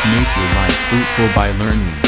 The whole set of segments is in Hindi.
Make your life fruitful by learning.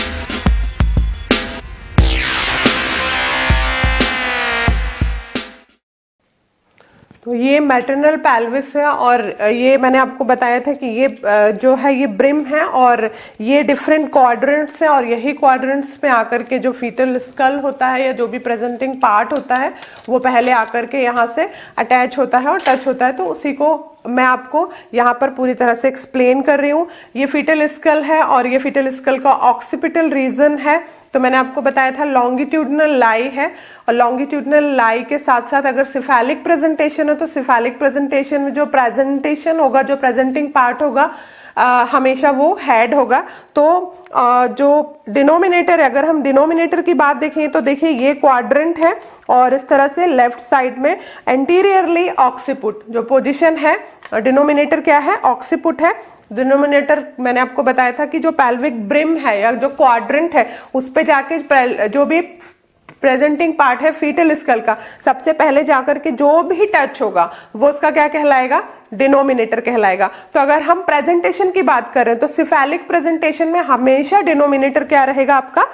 तो ये मैटरनल पेल्विस है और ये मैंने आपको बताया था कि ये जो है ये ब्रिम है और ये डिफरेंट क्वाड्रेंट्स हैं और यही क्वाड्रेंट्स में आकर के जो फीटल स्कल होता है या जो भी प्रेजेंटिंग पार्ट होता है वो पहले आकर के यहाँ से अटैच होता है और टच होता है। तो उसी को मैं आपको यहाँ पर पूरी तरह से एक्सप्लेन कर रही हूँ। ये फीटल स्कल है और ये फीटल स्कल का ऑक्सीपिटल रीजन है। तो मैंने आपको बताया था लॉन्गिट्यूडनल लाई है और लॉन्गिट्यूडनल लाई के साथ साथ अगर सिफेलिक प्रेजेंटेशन है तो सिफेलिक प्रेजेंटेशन में जो प्रेजेंटेशन होगा, जो प्रेजेंटिंग पार्ट होगा हमेशा वो हेड होगा। तो जो डिनोमिनेटर है, अगर हम डिनोमिनेटर की बात देखें तो देखिए ये क्वाड्रेंट है और इस तरह से लेफ्ट साइड में एंटीरियरली ऑक्सीपुट जो पोजीशन है, डिनोमिनेटर क्या है, ऑक्सीपुट है। डिनोमिनेटर मैंने आपको बताया था कि जो पेल्विक ब्रिम है या जो क्वाड्रेंट है उस पे जाके जो भी प्रेजेंटिंग पार्ट है फीटल स्कल का सबसे पहले जाकर के जो भी टच होगा वो उसका क्या कहलाएगा, डिनोमिनेटर कहलाएगा। तो अगर हम प्रेजेंटेशन की बात करें तो सिफेलिक प्रेजेंटेशन में हमेशा डिनोमिनेटर क्या रहेगा, आपका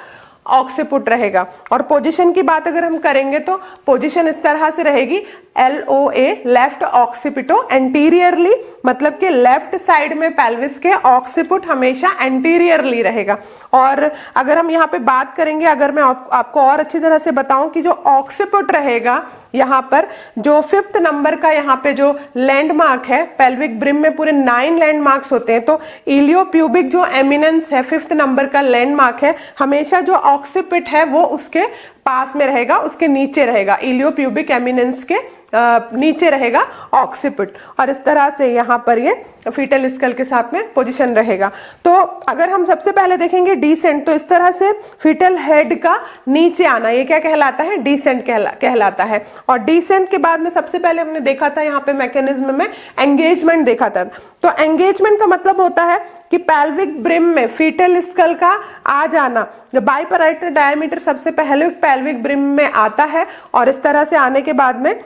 ऑक्सीपुट रहेगा। और पोजीशन की बात अगर हम करेंगे तो पोजीशन इस तरह से रहेगी LOA लेफ्ट ऑक्सीपिटो एंटीरियरली, मतलब कि लेफ्ट साइड में पेल्विस के ऑक्सीपुट हमेशा एंटीरियरली रहेगा। और अगर हम यहाँ पे बात करेंगे, अगर मैं आपको और अच्छी तरह से बताऊं कि जो ऑक्सीपुट रहेगा यहाँ पर जो 5th नंबर का यहाँ पे जो लैंडमार्क है, पेल्विक ब्रिम में पूरे 9 लैंडमार्क्स होते हैं, तो इलियोप्यूबिक जो एमिनेंस है 5th नंबर का लैंडमार्क है, हमेशा जो ऑक्सीपिट है वो उसके पास में रहेगा, उसके नीचे रहेगा, इलियोप्यूबिक एमिनेंस के नीचे रहेगा ऑक्सीपिट। और इस तरह से यहाँ पर ये फीटल स्कल के साथ में पोजीशन रहेगा। तो अगर हम सबसे पहले देखेंगे डिसेंट, तो इस तरह से फीटल हेड का नीचे आना ये क्या कहलाता है, डिसेंट कहलाता है। और डिसेंट के बाद में सबसे पहले हमने देखा था यहाँ पे मैकेनिज्म में एंगेजमेंट देखा था। तो एंगेजमेंट का मतलब होता है कि पेल्विक ब्रिम में फीटल स्कल का आ जाना, जो बाइपैराइटल डायमीटर सबसे पहले पेल्विक ब्रिम में आता है और इस तरह से आने के बाद में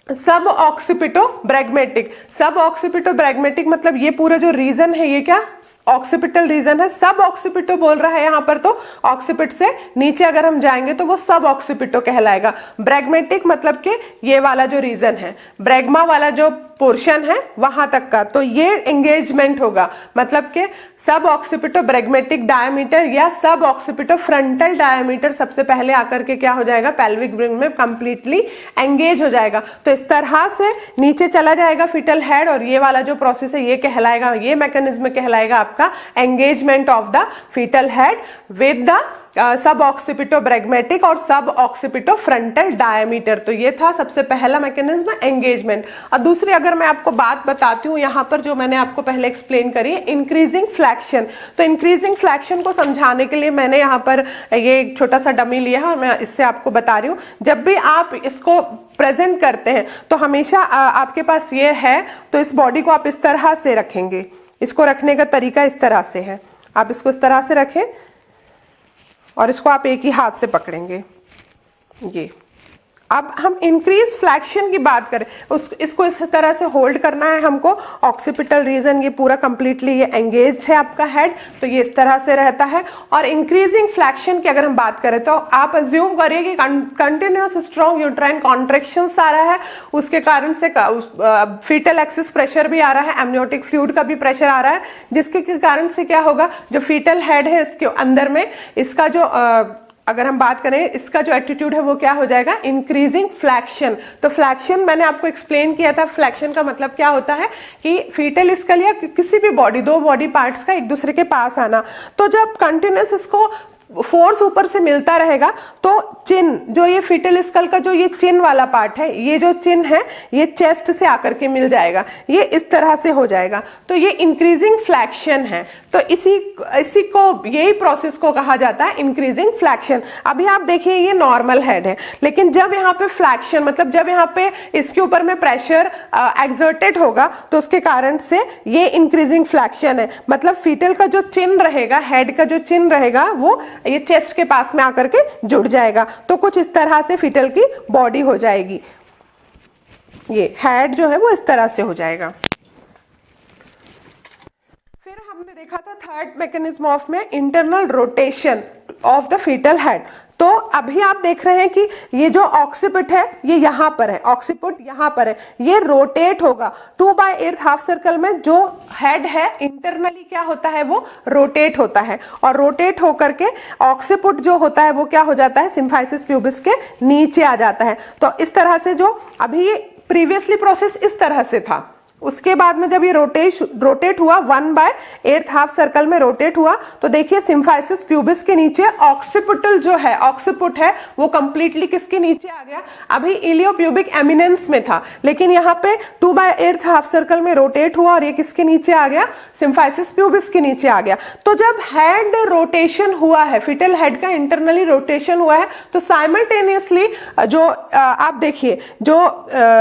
सब ऑक्सीपिटो ब्रैगमेटिक, सब ऑक्सीपिटो ब्रैगमेटिक मतलब ये पूरा जो रीजन है ये क्या ऑक्सीपिटल रीजन है। सब ऑक्सीपिटो बोल रहा है यहाँ पर, तो ऑक्सीपिट से नीचे अगर हम जाएंगे तो वो सब ऑक्सीपिटो कहलाएगा। ब्रैगमेटिक मतलब कि ये वाला जो रीजन है, ब्रैगमा वाला जो पोर्शन है वहां तक का, तो ये एंगेजमेंट होगा। मतलब कि सब ऑक्सीपिटो ब्रैगमेटिक डायमीटर या सब ऑक्सीपिटो फ्रंटल डायमीटर सबसे पहले आकर के क्या हो जाएगा, पेल्विक ब्रिम में कंप्लीटली एंगेज हो जाएगा। तो इस तरह से नीचे चला जाएगा फीटल हेड और ये वाला जो प्रोसेस है ये कहलाएगा, ये मैकेनिज्म कहलाएगा आपका engagement of the fetal head with the sub occipito bregmatic और सब ऑक्सीपिटो फ्रंटल डायमीटर। तो ये था सबसे पहला मैकेनिज्म एंगेजमेंट। और दूसरी अगर मैं आपको बात बताती हूँ यहाँ पर जो मैंने आपको पहले एक्सप्लेन करी है, इंक्रीजिंग फ्लैक्शन। तो इंक्रीजिंग फ्लैक्शन को समझाने के लिए मैंने यहाँ पर ये एक छोटा सा डमी लिया है और मैं इससे आपको बता रही हूँ। जब भी आप इसको प्रेजेंट करते हैं तो हमेशा आपके पास ये है तो इस बॉडी को आप इस तरह से रखेंगे। इसको रखने का तरीका इस तरह से है, आप इसको इस तरह से रखें और इसको आप एक ही हाथ से पकड़ेंगे। ये अब हम इंक्रीज फ्लैक्शन की बात करें, इसको इस तरह से होल्ड करना है हमको। ऑक्सीपिटल रीजन ये पूरा कंप्लीटली ये एंगेज्ड है आपका हेड, तो ये इस तरह से रहता है। और इंक्रीजिंग फ्लैक्शन की अगर हम बात करें तो आप अज्यूम करिए कि कंटिन्यूअस स्ट्रॉन्ग यूट्राइन कॉन्ट्रैक्शंस आ रहा है, उसके कारण से फीटल एक्सिस प्रेशर भी आ रहा है, एमनियोटिक फ्लूइड का भी प्रेशर आ रहा है, जिसके कारण से क्या होगा, जो फीटल हेड है इसके अंदर में इसका जो अगर हम बात करें इसका जो एटीट्यूड है वो क्या हो जाएगा, इंक्रीजिंग फ्लैक्शन। तो फ्लैक्शन मैंने आपको एक्सप्लेन किया था, फ्लैक्शन का मतलब क्या होता है कि फीटल स्कल या किसी भी बॉडी, दो बॉडी पार्ट्स का एक दूसरे के पास आना। तो जब कंटिन्यूस इसको फोर्स ऊपर से मिलता रहेगा तो चिन, जो ये फीटल स्कल का जो ये चिन वाला पार्ट है, ये जो चिन है ये चेस्ट से आकर के मिल जाएगा, ये इस तरह से हो जाएगा। तो ये इंक्रीजिंग फ्लैक्शन है। तो इसी को यही प्रोसेस को कहा जाता है इंक्रीजिंग फ्लैक्शन। अभी आप देखिए ये नॉर्मल हेड है, लेकिन जब यहाँ पे फ्लैक्शन मतलब जब यहाँ पे इसके ऊपर में प्रेशर एक्सर्टेड होगा तो उसके कारण से ये इंक्रीजिंग फ्लैक्शन है। मतलब फीटल का जो चिन रहेगा, हेड का जो चिन रहेगा वो ये चेस्ट के पास में आकर के जुड़ जाएगा। तो कुछ इस तरह से फीटल की बॉडी हो जाएगी, ये हेड जो है वो इस तरह से हो जाएगा। फिर हमने देखा था थर्ड मैकेनिज्म ऑफ में internal rotation of the fetal head. तो अभी आप देख रहे हैं कि ये जो ऑक्सीपिट है ये यहाँ पर है, ऑक्सीपिट यहाँ पर है, ये रोटेट होगा 2/8 हाफ सर्कल में। जो हेड है इंटरनली क्या होता है, वो रोटेट होता है, और रोटेट होकर के ऑक्सीपिट जो होता है वो क्या हो जाता है, सिम्फाइसिस प्यूबिस के नीचे आ जाता है। तो इस तरह से जो अभी ये प्रीवियसली प्रोसेस इस तरह से था, उसके बाद में जब ये रोटेट हुआ 1/8 हाफ सर्कल में रोटेट हुआ, तो देखिए सिम्फाइसिस प्यूबिस के नीचे ऑक्सीपिटल जो है, ऑक्सीपिट है, वो कंप्लीटली किसके नीचे आ गया, अभी इलियोप्यूबिक एमिनेंस में था, लेकिन यहाँ पे 2/8 हाफ सर्कल में रोटेट हुआ और ये किसके नीचे आ गया, सिम्फाइसिस प्यूबिस के नीचे आ गया। तो जब हेड रोटेशन हुआ है, फिटल हेड का इंटरनली रोटेशन हुआ है, तो साइमल्टेनियसली जो आप देखिए जो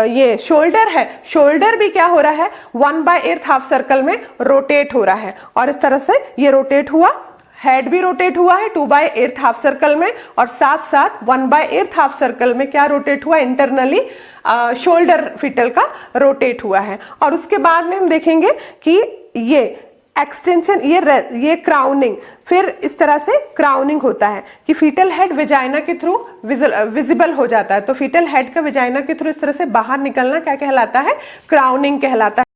ये शोल्डर है, शोल्डर भी क्या हो रहा है, 1/8 हाफ सर्कल में रोटेट हो रहा है, और इस तरह से ये रोटेट हुआ, हेड भी रोटेट हुआ है 2/8 हाफ सर्कल में, और साथ साथ 1/8 हाफ सर्कल में क्या रोटेट हुआ, इंटरनली शोल्डर फिटल का रोटेट हुआ है। और उसके बाद में हम देखेंगे कि ये एक्सटेंशन, ये क्राउनिंग, फिर इस तरह से क्राउनिंग होता है कि फीटल हेड वेजाइना के थ्रू विजिबल हो जाता है। तो फीटल हेड का वेजाइना के थ्रू इस तरह से बाहर निकलना क्या कहलाता है, क्राउनिंग कहलाता है।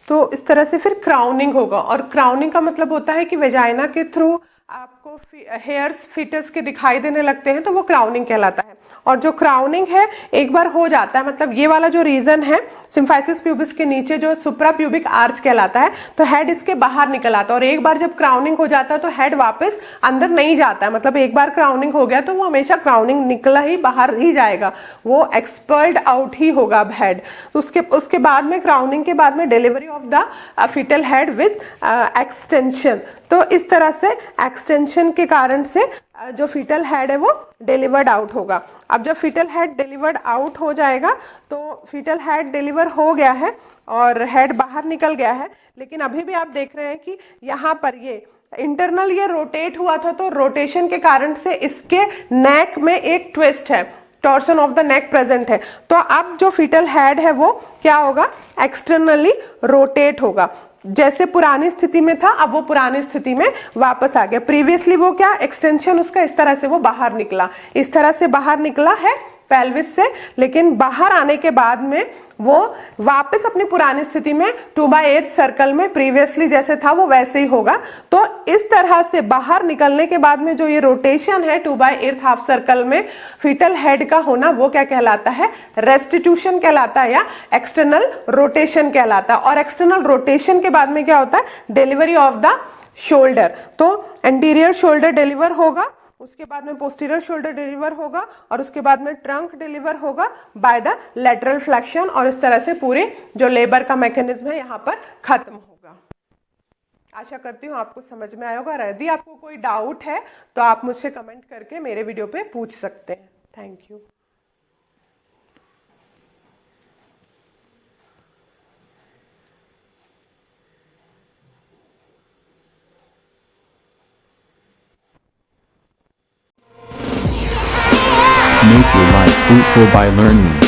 तो इस तरह से फिर क्राउनिंग होगा, और क्राउनिंग का मतलब होता है कि वेजाइना के थ्रू आपको हेयर्स फीटस के दिखाई देने लगते हैं, तो वो क्राउनिंग कहलाता है। और जो क्राउनिंग है एक बार हो जाता है, मतलब ये वाला जो रीजन है सिम्फाइसिस प्यूबिस के नीचे जो सुप्रा प्यूबिक आर्च कहलाता है, तो हेड इसके बाहर निकल आता है, और एक बार जब क्राउनिंग हो जाता है तो हेड वापस अंदर नहीं जाता है, मतलब एक बार क्राउनिंग हो गया तो वो हमेशा क्राउनिंग निकला ही बाहर ही जाएगा, वो एक्सपर्ड आउट ही होगा अब हेड। तो उसके बाद में क्राउनिंग के बाद में delivery of the fetal head with extension. तो इस तरह से एक्सटेंशन के कारण से जो फीटल हेड है वो डिलीवर्ड आउट होगा। अब जब फीटल हेड डिलीवर्ड आउट हो जाएगा, तो फीटल हेड डिलीवर हो गया है और हेड बाहर निकल गया है, लेकिन अभी भी आप देख रहे हैं कि यहाँ पर ये इंटरनल ये रोटेट हुआ था, तो रोटेशन के कारण से इसके नेक में एक ट्विस्ट है, torsion of the neck present है। तो अब जो फीटल हेड है वो क्या होगा, एक्सटर्नली रोटेट होगा, जैसे पुरानी स्थिति में था अब वो पुरानी स्थिति में वापस आ गया। प्रीवियसली वो क्या, एक्सटेंशन उसका इस तरह से वो बाहर निकला, इस तरह से बाहर निकला है पेल्विस से, लेकिन बाहर आने के बाद में वो वापस अपनी पुरानी स्थिति में 2/8 सर्कल में प्रीवियसली जैसे था वो वैसे ही होगा। तो इस तरह से बाहर निकलने के बाद में जो ये रोटेशन है 2/8 हाफ सर्कल में फीटल हेड का होना, वो क्या कहलाता है, रेस्टिट्यूशन कहलाता है या एक्सटर्नल रोटेशन कहलाता है। और एक्सटर्नल रोटेशन के बाद में क्या होता है, डिलीवरी ऑफ द शोल्डर। तो एंटीरियर शोल्डर डिलीवर होगा, उसके बाद में पोस्टीरियर शोल्डर डिलीवर होगा, और उसके बाद में ट्रंक डिलीवर होगा बाय द लेटरल फ्लेक्शन, और इस तरह से पूरे जो लेबर का मैकेनिज्म है यहाँ पर खत्म होगा। आशा करती हूँ आपको समझ में आया होगा। यदि आपको कोई डाउट है तो आप मुझसे कमेंट करके मेरे वीडियो पे पूछ सकते हैं। Thank you. Make your life fruitful by learning.